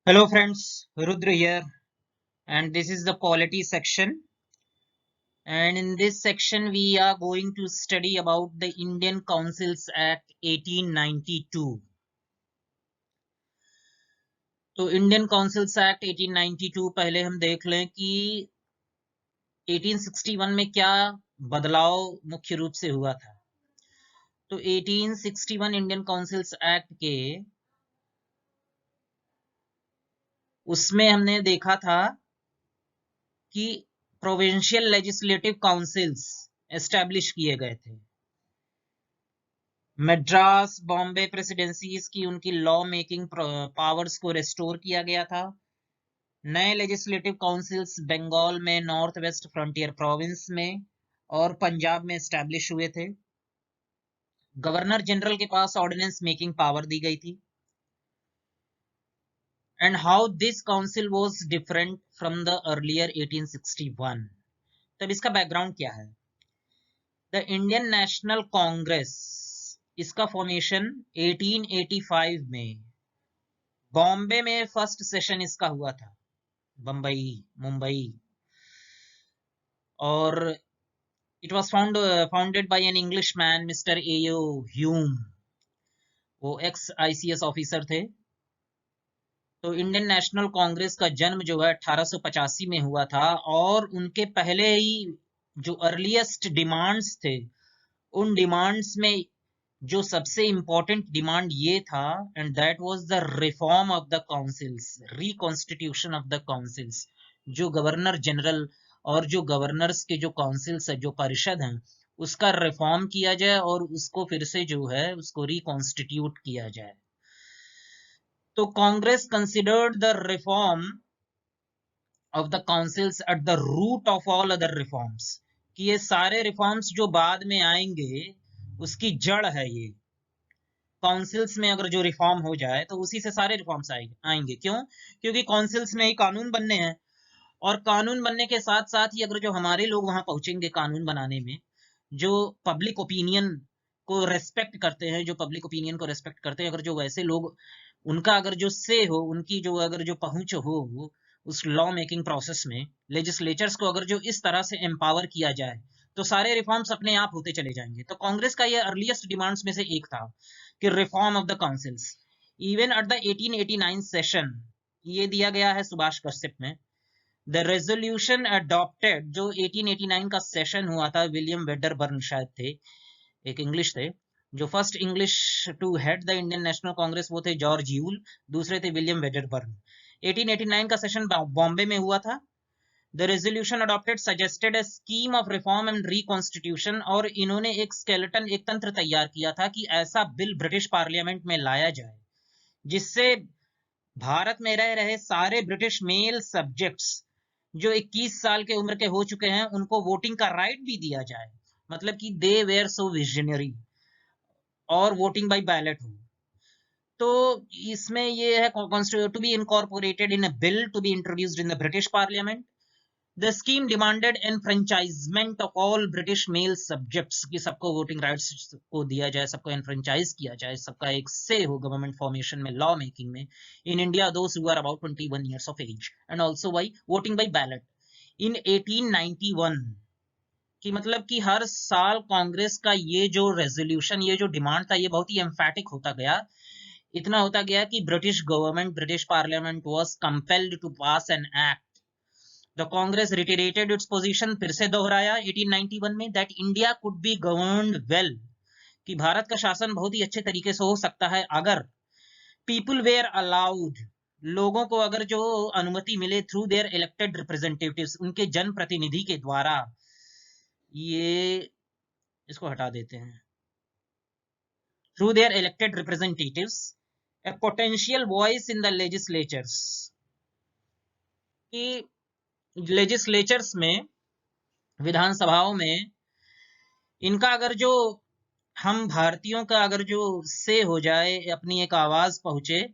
Hello friends, Rudra here, and this is the polity section. And in this section we are going to study about the Indian Councils Act 1892. तो Indian councils act 1892 पहले हम देख लें कि 1861 में क्या बदलाव मुख्य रूप से हुआ था। तो 1861 इंडियन काउंसिल्स एक्ट के उसमें हमने देखा था कि प्रोविंशियल लेजिस्लेटिव काउंसिल्स एस्टैब्लिश किए गए थे। मद्रास बॉम्बे प्रेसिडेंसीज की उनकी लॉ मेकिंग पावर्स को रेस्टोर किया गया था। नए लेजिस्लेटिव काउंसिल्स बंगाल में, नॉर्थ वेस्ट फ्रंटियर प्रोविंस में और पंजाब में एस्टैब्लिश हुए थे। गवर्नर जनरल के पास ऑर्डिनेंस मेकिंग पावर दी गई थी। And how this council was different from the earlier 1861। तब इसका बैकग्राउंड क्या है? द इंडियन नेशनल कांग्रेस, इसका फॉर्मेशन 1885 में बॉम्बे में फर्स्ट सेशन इसका हुआ था, बम्बई मुंबई, और it was founded by an English man mister AO Hume. वो एक्स आईसीएस ऑफिसर थे। तो इंडियन नेशनल कांग्रेस का जन्म जो है 1885 में हुआ था, और उनके पहले ही जो अर्लीस्ट डिमांड्स थे, उन डिमांड्स में जो सबसे इंपॉर्टेंट डिमांड ये था, and that was the reform of the councils, reconstitution of the councils. जो गवर्नर जनरल और जो गवर्नर्स के जो काउंसिल्स है, जो परिषद हैं, उसका रिफॉर्म किया जाए और उसको फिर से जो है उसको रिकॉन्स्टिट्यूट किया जाए। तो Congress considered the reform of the councils at the root of all other reforms, कि ये सारे रिफॉर्म्स जो बाद में आएंगे उसकी जड़ है ये। काउंसिल्स में अगर जो रिफॉर्म हो जाए तो उसी से सारे रिफॉर्म्स आएंगे। क्यों? क्योंकि काउंसिल्स में ही कानून बनने हैं, और कानून बनने के साथ साथ ही अगर जो हमारे लोग वहां पहुंचेंगे कानून बनाने में, जो पब्लिक ओपिनियन को रेस्पेक्ट करते हैं, जो पब्लिक ओपिनियन को रेस्पेक्ट करते हैं, अगर जो वैसे लोग, उनका अगर जो से हो, उनकी जो अगर जो पहुंच हो उस लॉ मेकिंग प्रोसेस में, लेजिस्लेचर्स को अगर जो इस तरह से एम्पावर किया जाए, तो सारे रिफॉर्म्स अपने आप होते चले जाएंगे। तो कांग्रेस का ये अर्लीस्ट डिमांड्स में से एक था कि reform of the councils. Even at the 1889 session ये दिया गया है सुभाष कश्यप में। द रेजोल्यूशन अडॉप्टेड, जो 1889 का सेशन हुआ था, विलियम वेडरबर्न शायद थे, एक इंग्लिश थे। जो first English to head the Indian National Congress वो थे जॉर्ज यूल, दूसरे थे विलियम वेडरबर्न। 1889 का सेशन बॉम्बे में हुआ था। The resolution adopted suggested a scheme of reform and reconstitution, और इन्होंने एक स्केलेटन, एक तंत्र तैयार किया था कि ऐसा बिल ब्रिटिश पार्लियामेंट में लाया जाए जिससे भारत में रह रहे सारे ब्रिटिश मेल सब्जेक्ट्स जो 21 साल के उम्र के हो चुके हैं, उनको वोटिंग का राइट भी दिया जाए। मतलब कि दे वेयर सो विजनरी, और वोटिंग बाय बैलेट हो। तो इसमें ये है to be incorporated in a bill to be introduced in the British parliament. The scheme demanded enfranchisement of all British male subjects, कि सबको वोटिंग राइट्स को दिया जाए, सबको एनफ्रेंचाइज किया जाए, सबका एक से हो गवर्नमेंट फॉर्मेशन में, लॉ मेकिंग में, in India those who are about 21 years of age, and also by voting by ballot. In 1891 कि मतलब कि हर साल कांग्रेस का ये जो रेजोल्यूशन, ये जो डिमांड था, ये बहुत ही एम्फैटिक होता गया। इतना होता गया कि British government, British parliament was compelled to pass an act. The Congress reiterated its position, फिर से दोहराया 1891 में, that India could be governed well, कि भारत का शासन बहुत ही अच्छे तरीके से हो सकता है अगर पीपल वेयर अलाउड, लोगों को अगर जो अनुमति मिले थ्रू देयर इलेक्टेड रिप्रेजेंटेटिव्स, उनके जन प्रतिनिधि के द्वारा। ये इसको हटा देते हैं। Through their elected representatives, a potential voice in the legislatures, कि लेजिस्लेचर्स में, विधानसभाओं में, इनका अगर जो हम भारतीयों का अगर जो से हो जाए, अपनी एक आवाज पहुंचे।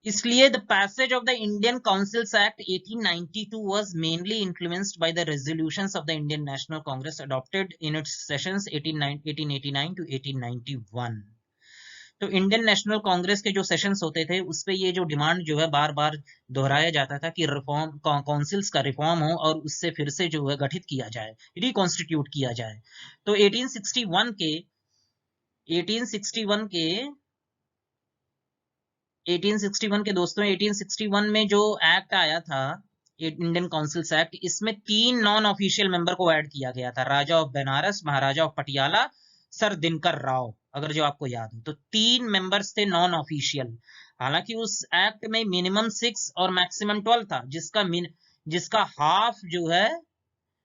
इसलिए the passage of the Indian councils act 1892 was mainly influenced by the resolutions of the Indian National Congress adopted in its sessions 1889 to 1891. तो इंडियन नेशनल कांग्रेस के जो सेशंस होते थे उस पे ये जो डिमांड जो है बार बार दोहराया जाता था कि रिफॉर्म काउंसिल्स का रिफॉर्म हो और उससे फिर से जो है गठित किया जाए, रिकॉन्स्टिट्यूट किया जाए। तो 1861 के 1861 के 1861 के दोस्तों 1861 में जो एक्ट आया था इंडियन काउंसिल्स एक्ट, इसमें 3 नॉन ऑफिशियल मेंबर को ऐड किया गया था, Raja of Banaras, Maharaja of Patiala, sir Dinkar Rao, अगर जो आपको याद हो। तो 3 मेंबर्स थे नॉन ऑफिशियल। हालांकि उस एक्ट में मिनिमम 6 और मैक्सिमम 12 था, जिसका हाफ जो है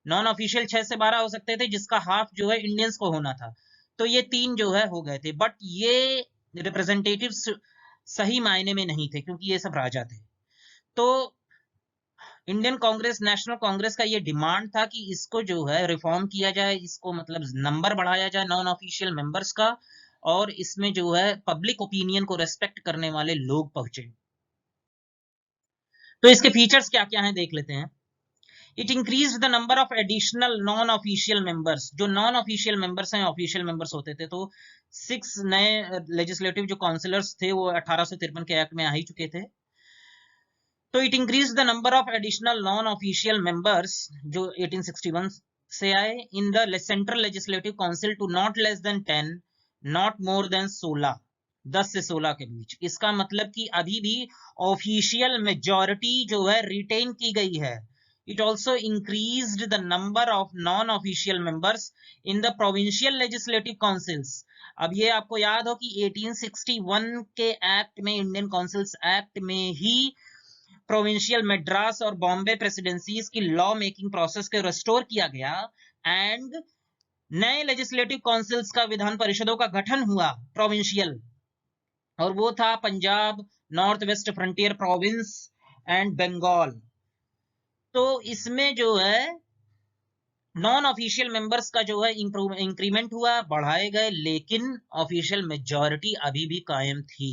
नॉन ऑफिशियल 6 से 12 हो सकते थे, जिसका हाफ जो है इंडियंस को होना था। तो ये 3 जो है हो गए थे, बट ये रिप्रेजेंटेटिव्स सही मायने में नहीं थे क्योंकि ये सब राजा थे। तो इंडियन कांग्रेस, नेशनल कांग्रेस का ये डिमांड था कि इसको जो है रिफॉर्म किया जाए, इसको मतलब नंबर बढ़ाया जाए नॉन ऑफिशियल मेंबर्स का, और इसमें जो है पब्लिक ओपिनियन को रेस्पेक्ट करने वाले लोग पहुंचे। तो इसके फीचर्स क्या क्या हैं देख लेते हैं। It increase the number of additional non official members. जो नॉन ऑफिशियल मेंबर्स हैं ऑफिशियल मेंबर्स होते थे, तो 6 नए लेजिस्लेटिव जो काउंसिलर्स थे वो 1853 के एक्ट में आ ही चुके थे। तो it increase the number of additional non official members जो 1861 से आए in the central legislative council to not less than 10, not more than 16, 10 से 16 के बीच। इसका मतलब कि अभी भी ऑफिशियल मेजॉरिटी जो है रिटेन की गई है। It also increased the number of non-official members in the provincial legislative councils. अब ये आपको याद हो कि 1861 के एक्ट में, इंडियन काउंसिल्स एक्ट में ही प्रोविंशियल मद्रास और बॉम्बे प्रेसिडेंसीज की लॉ मेकिंग प्रोसेस को रेस्टोर किया गया एंड नए लेजिस्लेटिव काउंसिल्स का, विधान परिषदों का गठन हुआ प्रोविंशियल, और वो था Punjab, north west frontier province and Bengal. तो इसमें जो है नॉन ऑफिशियल मेंबर्स का जो है इंक्रीमेंट हुआ, बढ़ाए गए, लेकिन ऑफिशियल मेजॉरिटी अभी भी कायम थी।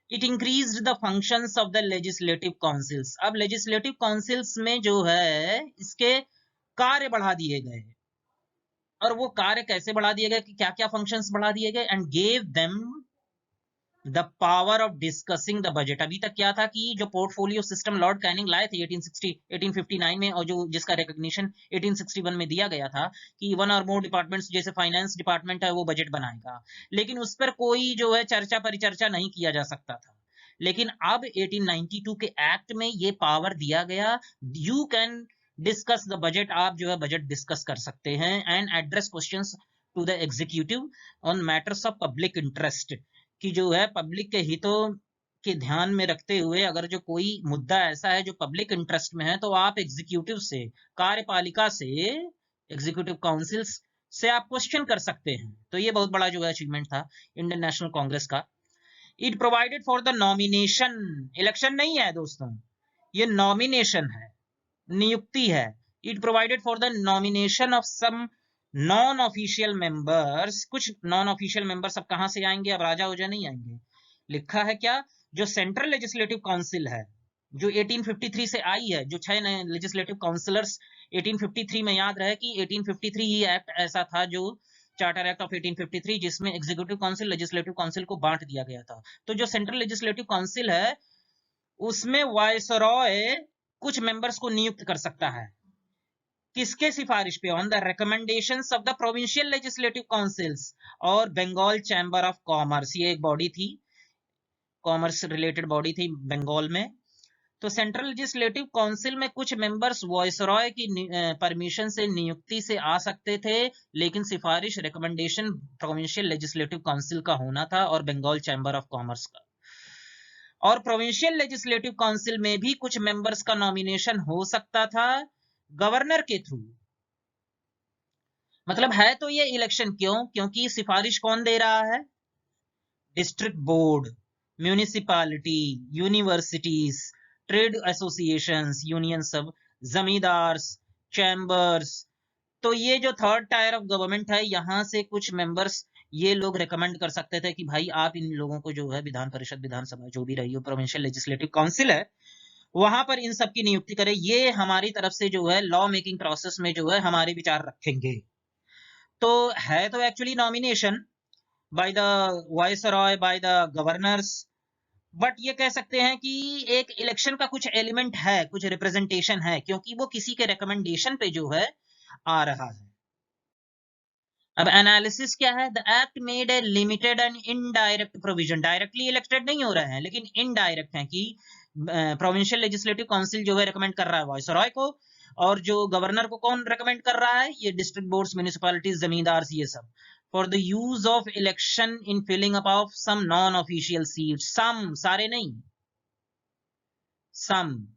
It increased the functions of the legislative councils. अब लेजिस्लेटिव काउंसिल्स में जो है इसके कार्य बढ़ा दिए गए, और वो कार्य कैसे बढ़ा दिए गए कि क्या क्या फंक्शंस बढ़ा दिए गए, and gave them the power of discussing the budget. अभी तक क्या था कि जो पोर्टफोलियो सिस्टम लॉर्ड कैनिंग लाए थे 1859 में, और जो जिसका रिकॉग्निशन 1861 में दिया गया था कि 1 और मोर डिपार्टमेंट्स, जैसे फाइनेंस डिपार्टमेंट है वो बजट बनाएगा, लेकिन उस पर कोई जो है चर्चा परिचर्चा नहीं किया जा सकता था। लेकिन अब 1892 के एक्ट में ये पावर दिया गया, you can discuss the budget, आप जो है बजट डिस्कस कर सकते हैं, and address questions to the executive on matters of public interest, कि जो है पब्लिक के हितों के ध्यान में रखते हुए अगर जो कोई मुद्दा ऐसा है जो पब्लिक इंटरेस्ट में है, तो आप एग्जीक्यूटिव से, कार्यपालिका से, एग्जीक्यूटिव काउंसिल्स से आप क्वेश्चन कर सकते हैं। तो ये बहुत बड़ा जो है अचीवमेंट था इंडियन नेशनल कांग्रेस का। It provided for the nomination, election नहीं है दोस्तों, ये नॉमिनेशन है, नियुक्ति है। It provided for the nomination of some non official members. कुछ नॉन ऑफिशियल मेंबर्स अब कहां से आएंगे, अब राजा वजह नहीं आएंगे। लिखा है क्या, जो सेंट्रल लेजिस्लेटिव काउंसिल है जो 1853 से आई है, जो 6 नए लेजिस्लेटिव काउंसिलर्स 1853 में, याद रहे कि 1853 ही एक्ट ऐसा था जो चार्टर एक्ट ऑफ 1853, जिसमें एग्जीक्यूटिव काउंसिल लेजिस्लेटिव काउंसिल को बांट दिया गया था। तो जो सेंट्रल लेजिस्लेटिव काउंसिल है उसमें वायसरॉय कुछ मेंबर्स को नियुक्त कर सकता है। किसके सिफारिश पे, on the recommendations of the provincial legislative councils और बंगाल चैम्बर ऑफ कॉमर्स। ये एक बॉडी थी, कॉमर्स रिलेटेड बॉडी थी बंगाल में। तो सेंट्रल लेजिस्लेटिव काउंसिल में कुछ मेंबर्स वॉइसरॉय की परमिशन से, नियुक्ति से आ सकते थे, लेकिन सिफारिश, रिकमेंडेशन प्रोविंशियल लेजिस्लेटिव काउंसिल का होना था और बंगाल चैम्बर ऑफ कॉमर्स का। और प्रोविंशियल लेजिस्लेटिव काउंसिल में भी कुछ मेंबर्स का नॉमिनेशन हो सकता था गवर्नर के थ्रू। मतलब है तो ये इलेक्शन, क्यों, क्योंकि सिफारिश कौन दे रहा है, district board, municipality, universities, trade associations, union सब, जमींदार्स, चैम्बर्स। तो ये जो थर्ड टायर ऑफ गवर्नमेंट है, यहाँ से कुछ मेंबर्स ये लोग रिकमेंड कर सकते थे कि भाई आप इन लोगों को जो है विधान परिषद, विधानसभा जो भी रही हो, प्रोविंशियल लेजिस्लेटिव काउंसिल है, वहां पर इन सब की नियुक्ति करें, ये हमारी तरफ से जो है लॉ मेकिंग प्रोसेस में जो है हमारे विचार रखेंगे। तो है तो actually nomination, by the viceroy, by the governors. But ये कह सकते हैं कि एक इलेक्शन का कुछ एलिमेंट है, कुछ रिप्रेजेंटेशन है, क्योंकि वो किसी के रिकमेंडेशन पे जो है आ रहा है। अब एनालिसिस क्या है? The act made a limited and indirect provision. Directly elected नहीं हो रहे हैं, लेकिन इनडायरेक्ट है कि प्रोविंशियल लेजिस्लेटिव काउंसिल जो है रिकमेंड कर रहा है वायसरॉय को, और जो गवर्नर को कौन रिकमेंड कर रहा है? ये डिस्ट्रिक्ट बोर्ड्स, म्युनिसिपैलिटीज, जमींदार, ये सब, for the use of election in filling up of some non official seat. Some, सारे नहीं, some,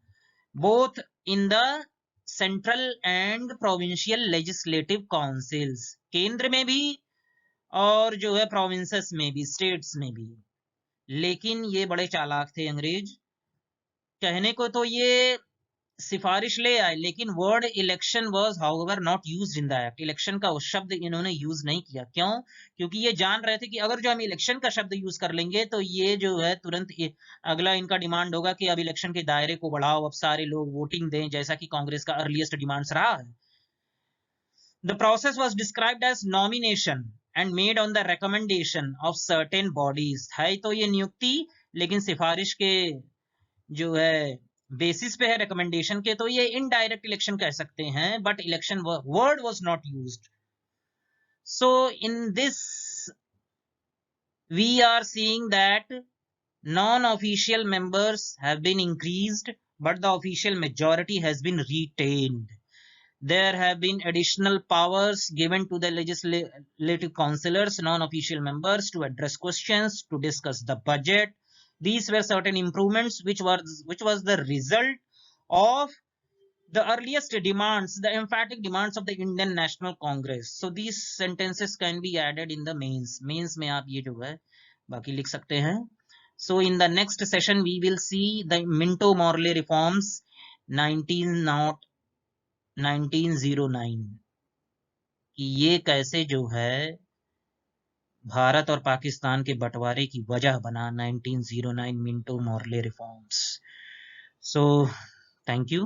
both in the central and provincial legislative councils, केंद्र में भी और जो है प्रोविंसेस में भी, स्टेट्स में भी। लेकिन ये बड़े चालाक थे अंग्रेज, कहने को तो ये सिफारिश ले आए, लेकिन word election was however not used in the act. Election का उस शब्द इन्होंने यूज नहीं किया। क्यों? क्योंकि ये जान रहे थे कि अगर जो हम इलेक्शन का शब्द यूज कर लेंगे तो ये जो है तुरंत अगला इनका डिमांड होगा कि अब इलेक्शन के दायरे को बढ़ाओ, अब सारे लोग वोटिंग दें, जैसा कि कांग्रेस का अर्लीस्ट डिमांड्स रहा है। The process was described as nomination and made on the recommendation of certain bodies। है तो ये नियुक्ति, लेकिन सिफारिश के जो है बेसिस पे है, रिकमेंडेशन के, तो ये इनडायरेक्ट इलेक्शन कह सकते हैं, but election word was not used. So in this we are seeing that non-official members have been increased, but the official majority has been retained. There have been additional powers given to the legislative councillors, non-official members, to address questions, to discuss the budget. These were certain improvements which was the result of the earliest demands, the emphatic demands of the Indian National Congress. So these sentences can be added in the mains. Mains में आप ये जो है बाकी लिख सकते हैं. So in the next session we will see the Minto-Morley reforms 1909 कि ये कैसे जो है भारत और पाकिस्तान के बंटवारे की वजह बना 1909 Minto Morley reforms. So thank you.